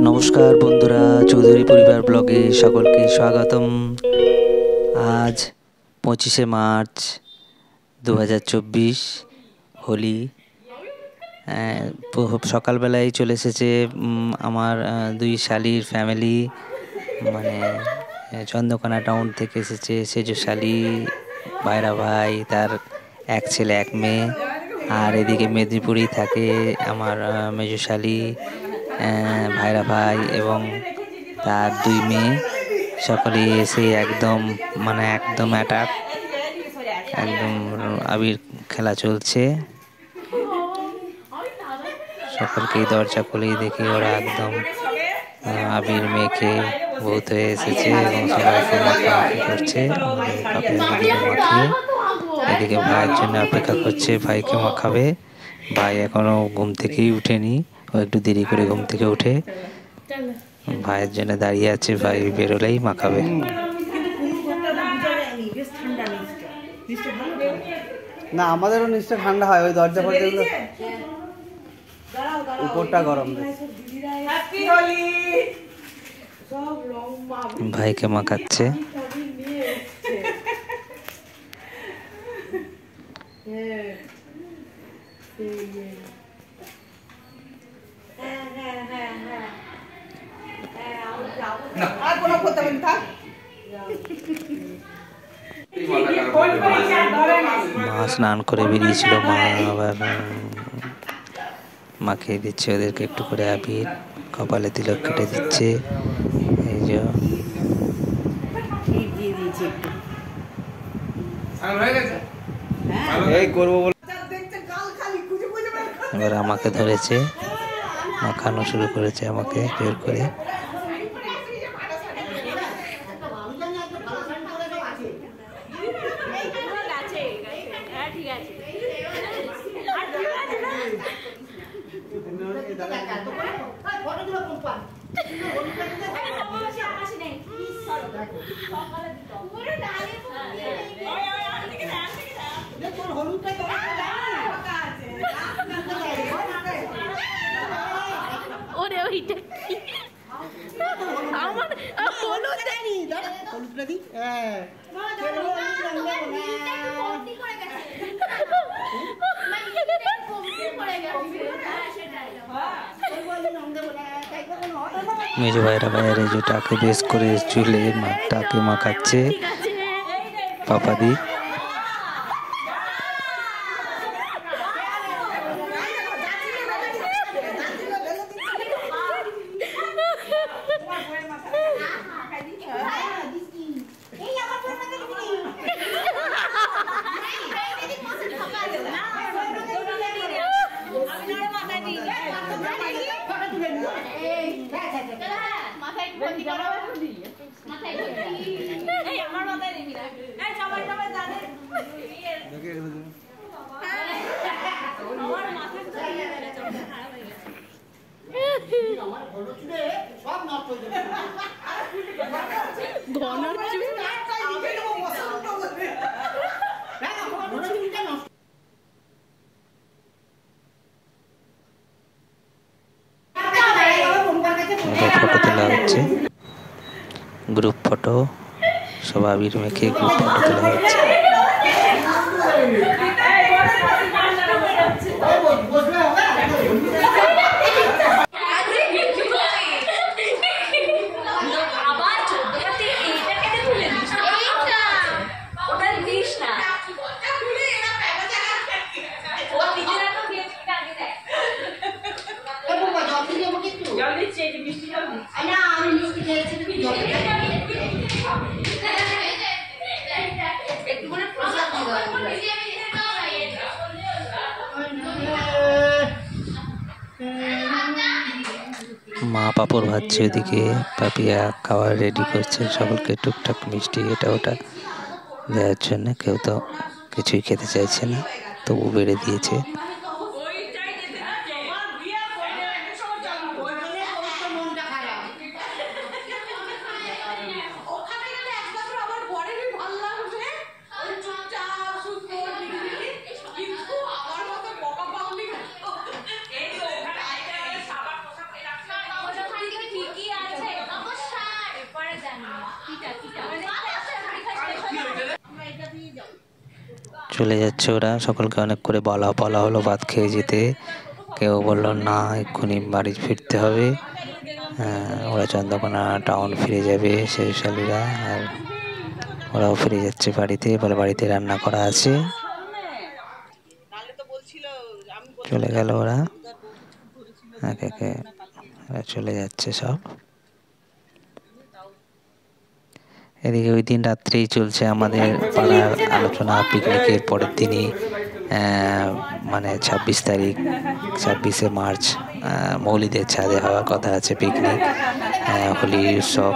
নমস্কার বন্ধুরা, চৌধুরী পরিবার ব্লগে সকলকে স্বাগতম। আজ 25শে মার্চ 2024 হোলি। সকালবেলায় চলে এসেছে আমার দুই শালির ফ্যামিলি, মানে চন্দ্রকোনা টাউন থেকে এসেছে সেজো শালি, ভাইরা ভাই, তার এক ছেলে এক মেয়ে। আর এদিকে মেদিনীপুরেই থাকে আমার মেজো শালি, ভাইরা ভাই এবং তার দুই মেয়ে। সকলেই এসে একদম অ্যাটাক, একদম আবির খেলা চলছে। সকলকেই দরজা খুলেই দেখি ওরা একদম আবির মেখে ভূত হয়ে এসেছে এবং সবাইকে মাখামাখি করছে। মাখিয়ে এদিকে ভাইয়ের জন্য অপেক্ষা করছে, ভাইকে মাখাবে। ভাই এখনো ঘুম থেকেই উঠেনি, ও একটু দেরি করে ঘুম থেকে উঠে ভাইয়ের জন্য দাঁড়িয়ে আছে। ভাই বেরোলেই মাখাবে। না, আমাদেরও নিশ্চয় ঠান্ডা হয়, ওই দরজা ফরজাগুলো উপরটা গরম। ভাইকে মাখাচ্ছে। মা স্নান করে বেরিয়েছিল, মা আবার মাখিয়ে দিচ্ছে ওদেরকে একটু করে আবির, কপালে তিলক কেটে দিচ্ছে। এই যে এবার আমাকে ধরেছে, মাখানো শুরু করেছে আমাকে জোর করে। ওরে ওইটা কি আমার হলুদ দেনি দাঁড়া, হলুদটা দি। হ্যাঁ মেজো ভাইরা ভাইয়ের যে টাকে বেশ করে চুলে টাকে মাখাচ্ছে পাপা দি। ফটো তোলা হচ্ছে, গ্রুপ ফটো, সব আবির মেখে গ্রুপ ফটো তোলা হচ্ছে। মা পাপড় ভাজছে, ওদিকে পাপিয়া খাবার রেডি করছে সকলকে টুকটাক মিষ্টি এটা ওটা দেওয়ার জন্য। কেউ তো কিছুই খেতে চাইছে না, তবু বেড়ে দিয়েছে। চলে যাচ্ছে ওরা। সকলকে অনেক করে বলা হলো ভাত খেয়ে যেতে, কেউ বলল না এক্ষুনি বাড়ি ফিরতে হবে। ওরা চন্দ্রকোনা টাউন ফিরে যাবে সেজশালীরা, আর ওরাও ফিরে যাচ্ছে বাড়িতে। বলে বাড়িতে রান্না করা আছে। চলে গেল ওরা, একে একে চলে যাচ্ছে সব। এদিকে ওই দিন রাত্রেই চলছে আমাদের পাড়ার আলোচনা পিকনিকের পরের দিনই, মানে 26শে মার্চ মৌলিদের ছাদে হওয়ার কথা আছে পিকনিক, হোলি উৎসব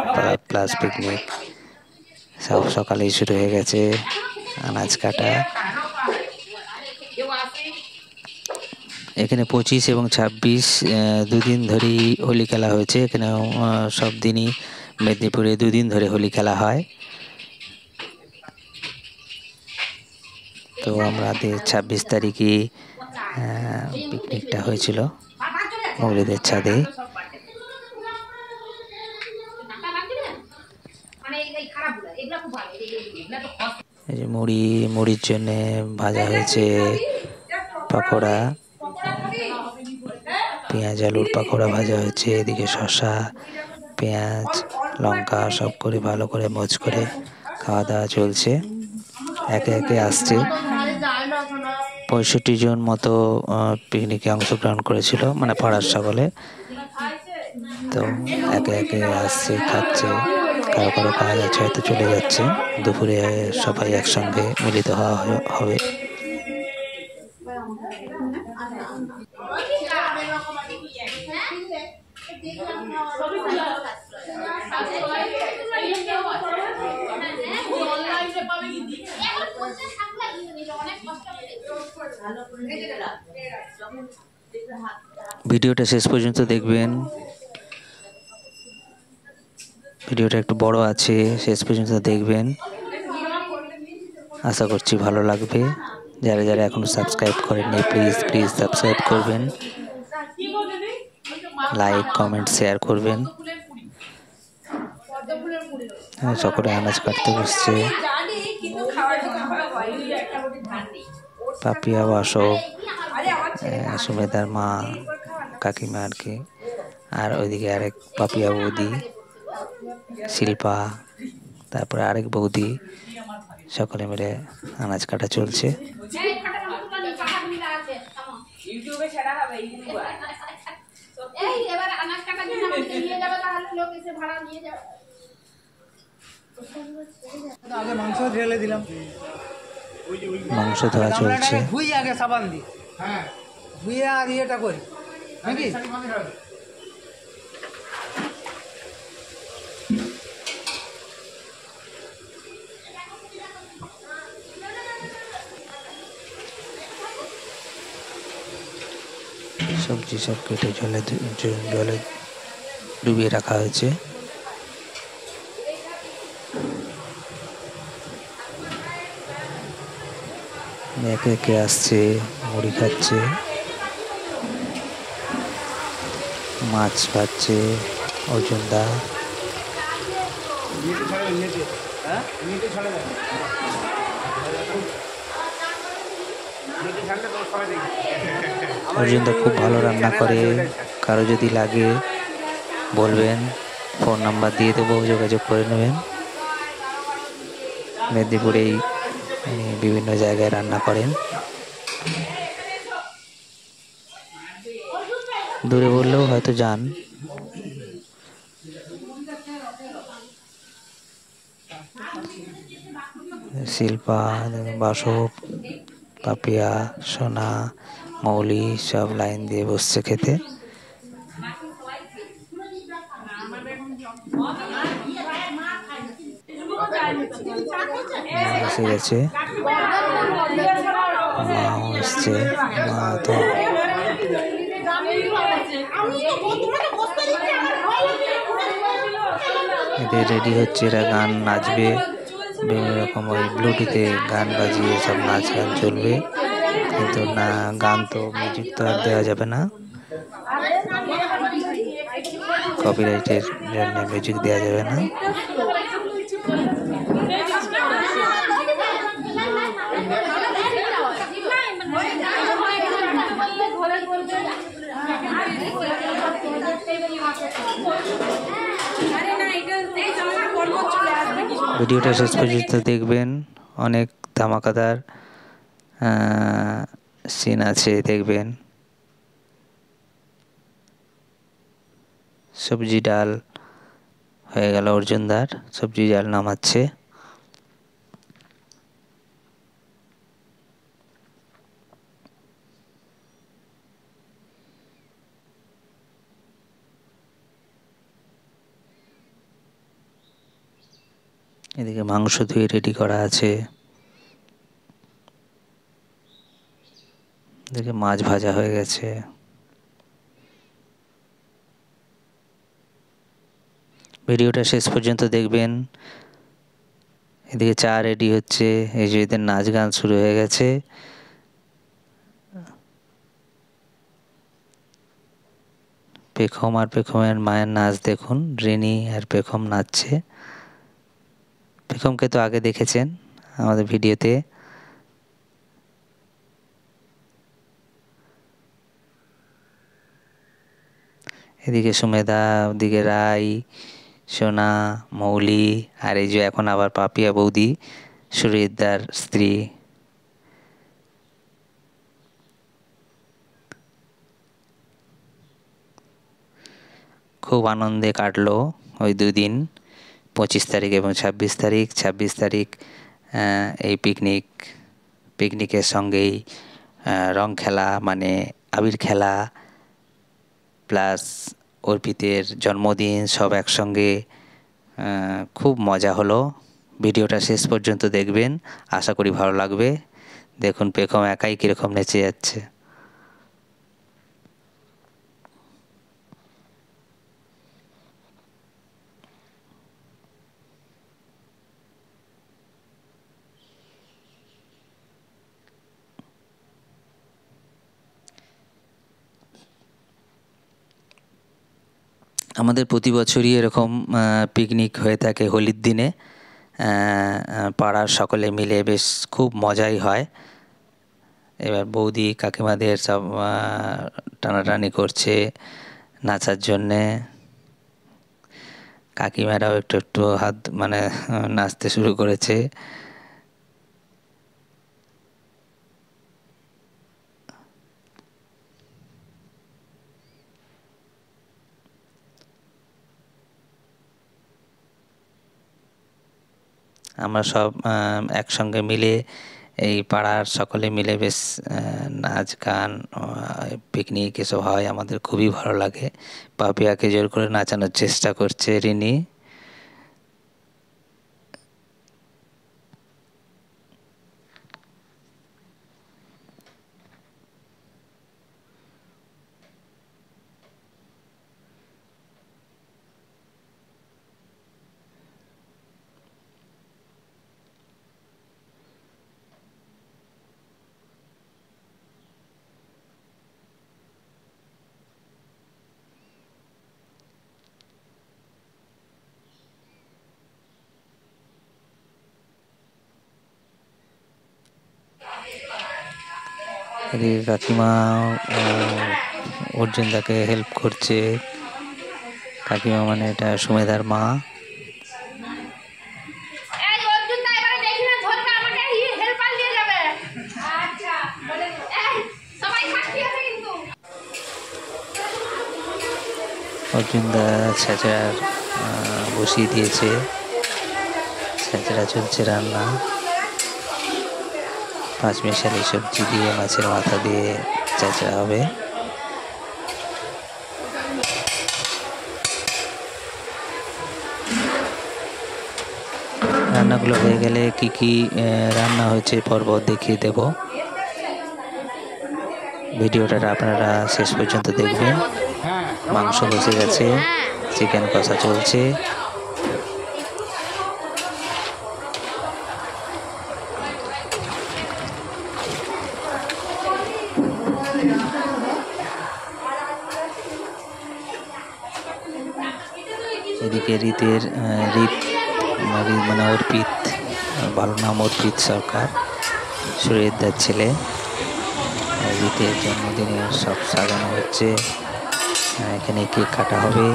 প্লাস পিকনিক। সব সকালেই শুরু হয়ে গেছে আনাজ কাটা। এখানে 25 এবং 26 দুদিন ধরেই হোলি খেলা হয়েছে। এখানে সব দিনই মেদিনীপুরে 2 দিন ধরে হোলি খেলা হয়। তো আমাদের 26 তারিখে পিকনিকটা হয়েছিল মৌলিদের ছাদে। এই যে মুড়ির জন্য ভাজা হয়েছে পাকোড়া, পেঁয়াজ আলুর পাকোড়া ভাজা হয়েছে। এদিকে শসা, পেঁয়াজ, লঙ্কা সব করে ভালো করে মজ করে খাওয়া দাওয়া চলছে। একে একে আসছে 65 জন মতো পিকনিকে অংশগ্রহণ করেছিল, মানে পাড়ার সকলে। তো একে একে আসছে, খাচ্ছে, কারো কারো কাজ আছে হয়তো চলে যাচ্ছে। দুপুরে সবাই একসঙ্গে মিলিত হওয়া হবে। ভিডিওটা শেষ পর্যন্ত দেখবেন। ভিডিওটা একটু বড় আছে, শেষ পর্যন্ত দেখবেন। আশা করছি ভালো লাগবে। যারা যারা এখনো সাবস্ক্রাইব করেননি প্লিজ সাবস্ক্রাইব করবেন, লাইক কমেন্ট শেয়ার করবেন। সকলে আনাজ কাটতে বসছে। পাপিয়া, বাসব, সুমেদার মা, কাকিমা আর কি, আর ওইদিকে আরেক পাপিয়া বৌদি, শিল্পা, তারপরে আরেক বৌদি, সকলে মিলে আনাজ কাটা চলছে। মাংস ধোয়া চলছে। সবজি সব কেটে জলে ডুবিয়ে রাখা হয়েছে। একে একে আসছে, মুড়ি খাচ্ছে, মাছ ভাজছে অর্জুনদা। অর্জুনদা খুব ভালো রান্না করে। কারো যদি লাগে বলবেন, ফোন নাম্বার দিয়ে দেবো, যোগাযোগ করে নেবেন। মেদিনীপুরেই বিভিন্ন জায়গায় রান্না করেন। দূরে বললেও হয়তো যান। শিল্পা, বাসব, পাপিয়া, সোনা, মৌলি সব লাইন দিয়ে বসছে খেতে। এসে গেছে, মাও এসছে। মা তো এদের রেডি হচ্ছে, এরা গান নাচবে বিভিন্ন রকম, ওই ব্লুটুথে গান বাজিয়ে সব নাচ গান চলবে। কিন্তু না, গান তো মিউজিক তো আর দেওয়া যাবে না, কপিরাইটের জন্য মিউজিক দেওয়া যাবে না। ভিডিওটা শেষ পর্যন্ত দেখবেন, অনেক ধামাকাদার সিন আছে দেখবেন। সবজি ডাল হয়ে গেল, অর্জুনদার সবজি ডাল নামাচ্ছে। এদিকে মাংস ধুয়ে রেডি করা আছে, এদিকে মাছ ভাজা হয়ে গেছে। ভিডিওটা শেষ পর্যন্ত দেখবেন। এদিকে চা রেডি হচ্ছে, এই যে এদের নাচ গান শুরু হয়ে গেছে। পেখম আর পেখমের মায়ের নাচ দেখুন, রিনি আর পেখম নাচছে। পেখমকে তো আগে দেখেছেন আমাদের ভিডিওতে। এদিকে সুমেধা, ওদিকে রাই, সোনা, মৌলি, আর এই যে এখন আবার পাপিয়া বৌদি, সুরিদার স্ত্রী। খুব আনন্দে কাটলো ওই দুদিন, 25 তারিখ এবং 26 তারিখ। 26 তারিখ এই পিকনিকের সঙ্গেই রং খেলা, মানে আবির খেলা, প্লাস অর্পিতের জন্মদিন, সব একসঙ্গে খুব মজা হলো। ভিডিওটা শেষ পর্যন্ত দেখবেন, আশা করি ভালো লাগবে। দেখুন পেখম একাই কীরকম নেচে যাচ্ছে। আমাদের প্রতি বছরই এরকম পিকনিক হয়ে থাকে হোলির দিনে। পাড়ার সকলে মিলে বেশ খুব মজাই হয়। এবার বৌদি কাকিমাদের সব টানাটানি করছে নাচার জন্যে। কাকিমারাও একটু একটু হাত মানে নাচতে শুরু করেছে। আমরা সব একসঙ্গে মিলে এই পাড়ার সকলে মিলে বেশ নাচ গান পিকনিক এসব হয়, আমাদের খুবই ভালো লাগে। পাপিয়াকে জোর করে নাচানোর চেষ্টা করছে রিনি। এদিকে কাকিমা অর্জুনদাকে হেল্প করছে। কাকিমা মানে এটা সুমেধার মা। অর্জুনদা ছেঁচড়া বসিয়ে দিয়েছে, ছেঁচড়া চলছে রান্না। পাঁচমিশালি সবজি দিয়ে মাছের মাথা দিয়ে ছেঁচড়া হবে। রান্নাগুলো হয়ে গেলে কি কি রান্না হয়েছে পরপর দেখিয়ে দেব। ভিডিওটা আপনারা শেষ পর্যন্ত দেখবেন। মাংস বসে গেছে, চিকেন কষা চলছে। এদিকে রীত মানে অর্পিত, ভালো নাম অর্পিত সরকার, সুরেশদার ছেলে। রীতের জন্মদিনের সব সাজানো হচ্ছে, এখানে কেক কাটা হবে।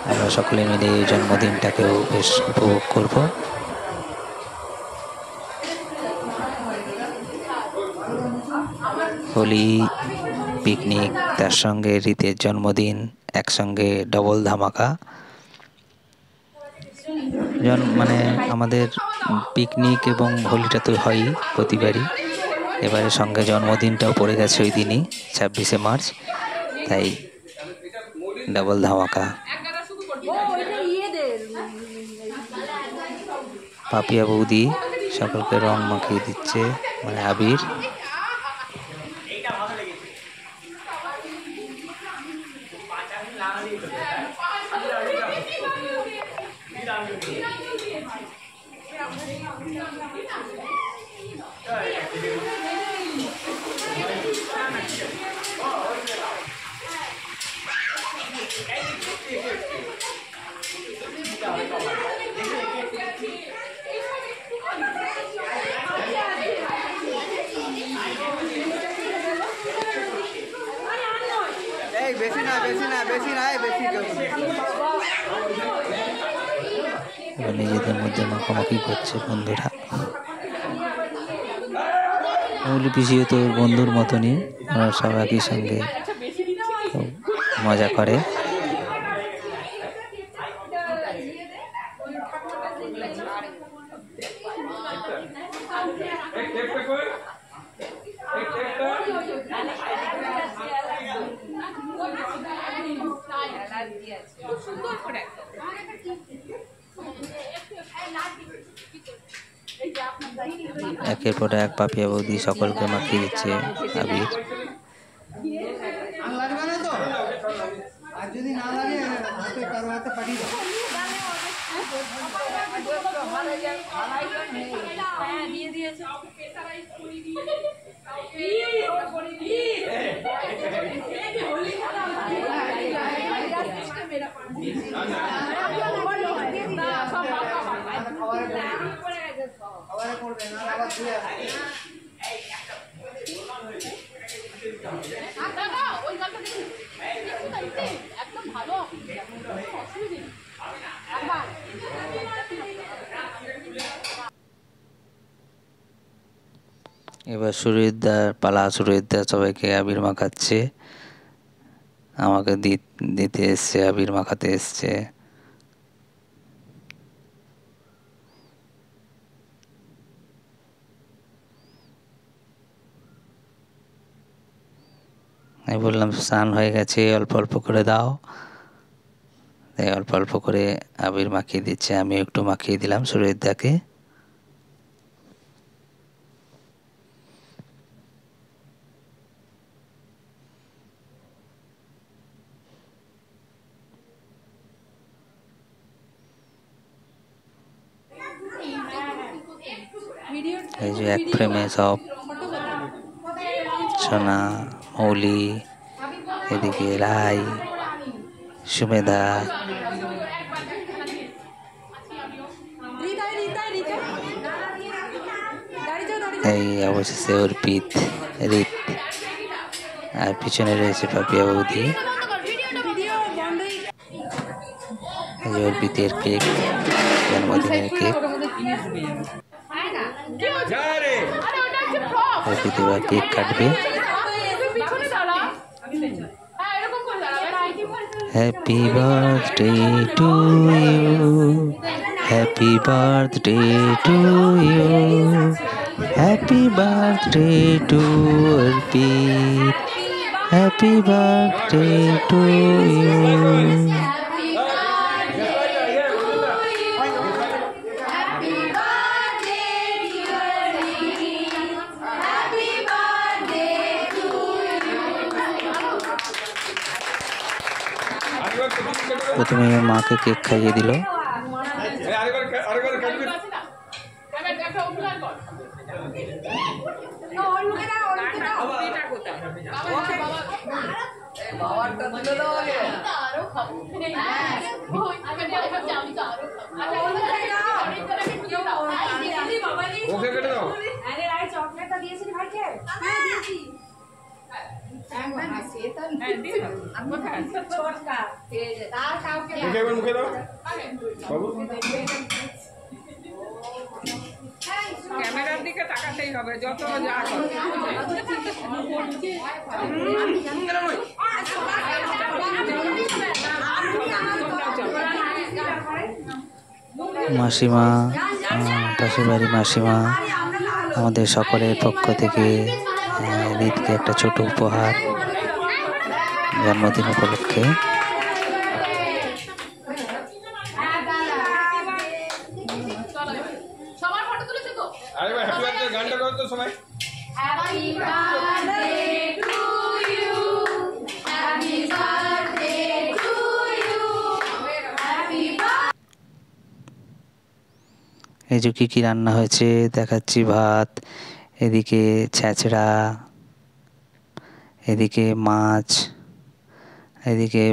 আমরা সকলে মিলে এই জন্মদিনটাকেও বেশ উপভোগ করব। হোলি, পিকনিক, তার সঙ্গে রীতের জন্মদিন, একসঙ্গে ডবল ধামাকা। মানে আমাদের পিকনিক এবং হোলিটা তো হয়ই প্রতিবারই, এবারে সঙ্গে জন্মদিনটাও পড়ে গেছে ওই দিনই, 26শে মার্চ, তাই ডাবল ধামাকা। পাপিয়া বৌদি সকলকে রং মাখিয়ে দিচ্ছে, মানে আবির। নিজেদের মধ্যে মাখামাখি করছে বন্ধুরা। মৌলি পিছিয়ে তো বন্ধুর মতনই, ওরা সব একই সঙ্গে খুব মজা করে। একের পর এক পাপিয়া বৌদি সকলকে মাখিয়ে দিচ্ছে আবির। এবার সুরজিৎদার পালা। সুরজিৎদা সবাইকে আবির মাখাচ্ছে, আমাকে দিতে এসছে, আবির মাখাতে এসছে। আমি বললাম স্নান হয়ে গেছে, অল্প অল্প করে দাও, তাই অল্প অল্প করে আবির মাখিয়ে দিচ্ছে। আমি একটু মাখিয়ে দিলাম সুরজিৎদাকে। এই যে এক ফ্রেমে সব সোনা, মৌলি, এদিকে রাই, সুমেধা, এই অবশেষে অর্পিত, রিত, আর পিছনে রয়েছে পাপিয়া বৌদি। এই যে অর্পিতের কেক, জন্মদিনের কেক। অর্পিত এবার কেক কাটবে। Happy birthday to you, happy birthday to you, happy birthday to Arpit, happy birthday to you. প্রথমে মাকে কেক খাইয়ে দিল। ক্যামেরার দিকে তাকাতেই হবে যত যা মাসিমা, পাশের বাড়ি মাসিমা আমাদের সকলের পক্ষ থেকে রিতকে একটা ছোট উপহার জন্মদিন উপলক্ষে। এই যে কি রান্না হয়েছে দেখাচ্ছি। ভাত, এদিকে ছেঁচড়া, এদিকে মাছ, এদিকে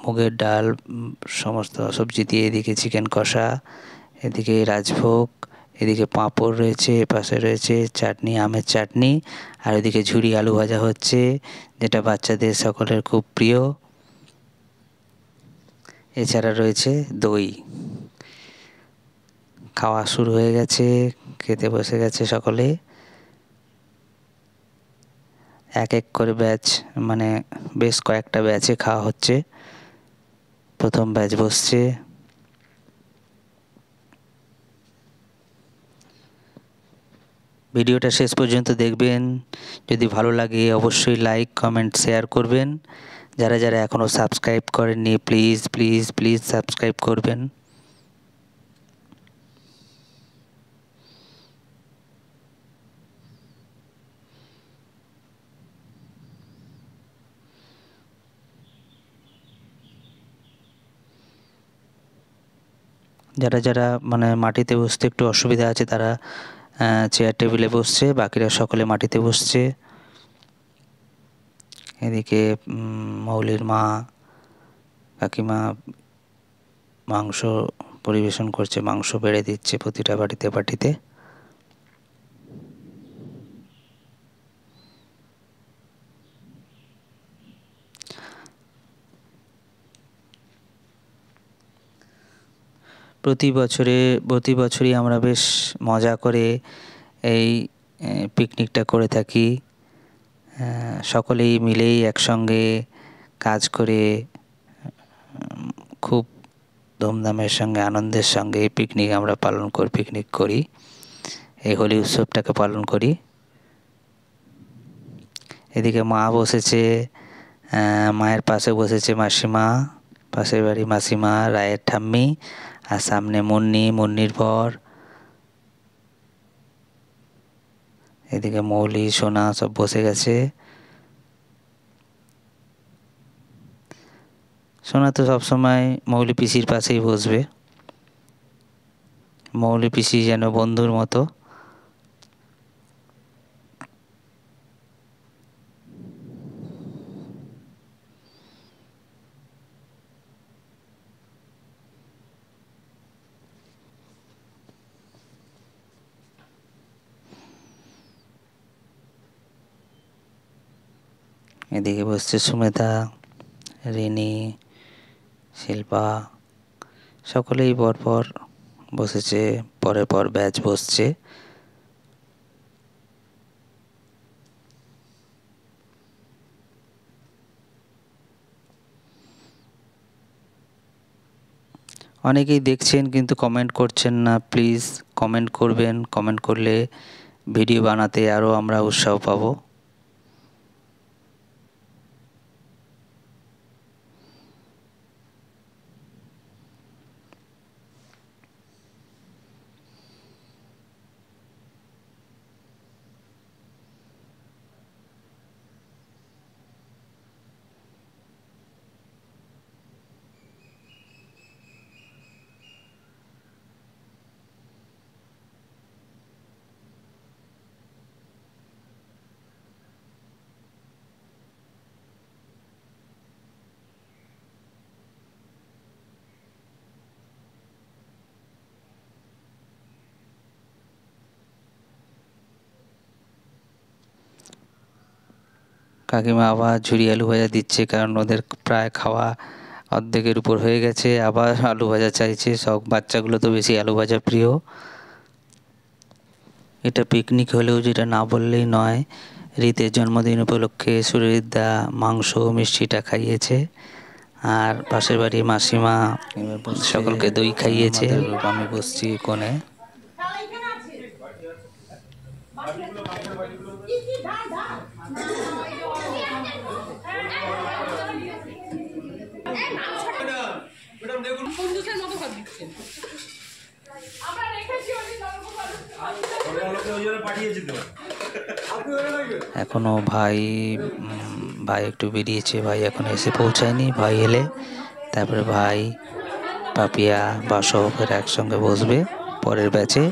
মুগের ডাল সমস্ত সবজি দিয়ে, এদিকে চিকেন কষা, এদিকে রাজভোগ, এদিকে পাঁপড় রয়েছে, পাশে রয়েছে চাটনি, আমের চাটনি, আর এদিকে ঝুরি আলু ভাজা হচ্ছে, যেটা বাচ্চাদের সকলের খুব প্রিয়। এছাড়া রয়েছে দই। খাওয়া শুরু হয়ে গেছে, খেতে বসে গেছে সকলে। এক এক করে ব্যাচ, মানে বেশ কয়েকটা ব্যাচে খাওয়া হচ্ছে। প্রথম ব্যাচ বসছে। ভিডিওটা শেষ পর্যন্ত দেখবেন। যদি ভালো লাগে অবশ্যই লাইক, কমেন্ট, শেয়ার করবেন। যারা যারা এখনও সাবস্ক্রাইব করেননি প্লিজ প্লিজ প্লিজ সাবস্ক্রাইব করবেন। যারা যারা মানে মাটিতে বসতে একটু অসুবিধা আছে তারা চেয়ার টেবিলে বসছে, বাকিরা সকলে মাটিতে বসছে। এদিকে মৌলির মা কাকিমা মাংস পরিবেশন করছে, মাংস বেড়ে দিচ্ছে প্রতিটা বাটিতে বাটিতে। প্রতি বছরই আমরা বেশ মজা করে এই পিকনিকটা করে থাকি। সকলেই মিলেই একসঙ্গে কাজ করে খুব ধুমধামের সঙ্গে আনন্দের সঙ্গে এই পিকনিক আমরা পিকনিক করি, এই হোলি উৎসবটাকে পালন করি। এদিকে মা বসেছে, মায়ের পাশে বসেছে মাসিমা, পাশের বাড়ি মাসিমা, রায়ের ঠাম্মি, আর সামনে মুন্নির বর। এদিকে মৌলি, সোনা সব বসে গেছে। সোনা তো সবসময় মৌলি পিসির পাশেই বসবে। মৌলি পিসি যেন বন্ধুর মতো। এদিকে বসছে সুমেধা, রিনি, শিল্পা, সকলেই পরপর বসেছে, পরের পর ব্যাচ বসছে। অনেকেই দেখছেন কিন্তু কমেন্ট করছেন না। প্লিজ কমেন্ট করবেন, কমেন্ট করলে ভিডিও বানাতে আরও আমরা উৎসাহ পাবো। কাকিমা আবার ঝুরি আলু ভাজা দিচ্ছে, কারণ ওদের প্রায় খাওয়া অর্ধেকের উপর হয়ে গেছে, আবার আলু ভাজা চাইছে। সব বাচ্চাগুলো তো বেশি আলু ভাজা প্রিয়। এটা পিকনিক হলেও যেটা না বললেই নয়, রীতের জন্মদিন উপলক্ষে সুরিদা মাংস মিষ্টিটা খাইয়েছে, আর পাশের বাড়ির মাসিমা সকলকে দই খাইয়েছে। আমি বসছি কোণে। এখনো ভাই একটু বেরিয়েছে, ভাই এখন এসে পৌঁছায়নি। ভাই এলে তারপরে ভাই, পাপিয়া, বাসব এরা একসঙ্গে বসবে পরের ব্যাচে।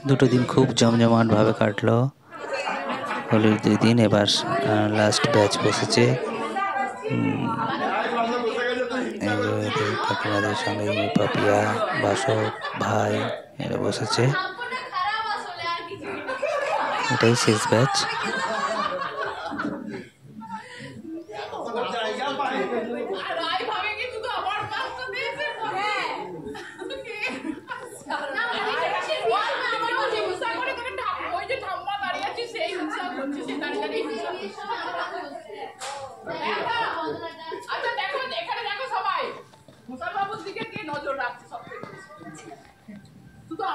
দুটো দিন খুব জমজমাট ভাবে কাটলো, হোলির 2 দিন। এবার লাস্ট ব্যাচ বসেছে কাকিমাদের সঙ্গে, পাপিয়া, বাসব, ভাই এরা বসেছে। এটাই শেষ ব্যাচ।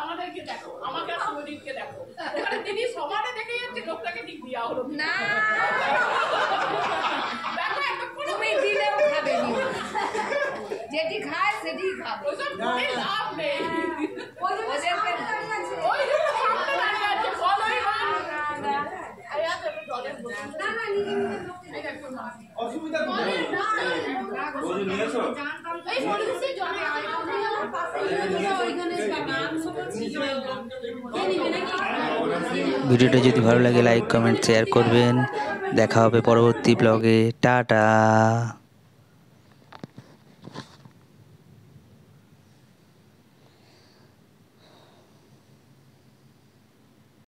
আমাদেরকে দেখো, আমাকে আর সুমদীপকে দেখো, এখানে দিদি সমানে দেখে যাচ্ছে, লোকটাকে দিক দিয়া হলো না। তুমি দিলেও খাবে নি, যেটি খায় সেটি খাবে, লাভ নেই। ভিডিওটা যদি ভালো লাগে লাইক, কমেন্ট, শেয়ার করবেন। দেখা হবে পরবর্তী ব্লগে। টাটা।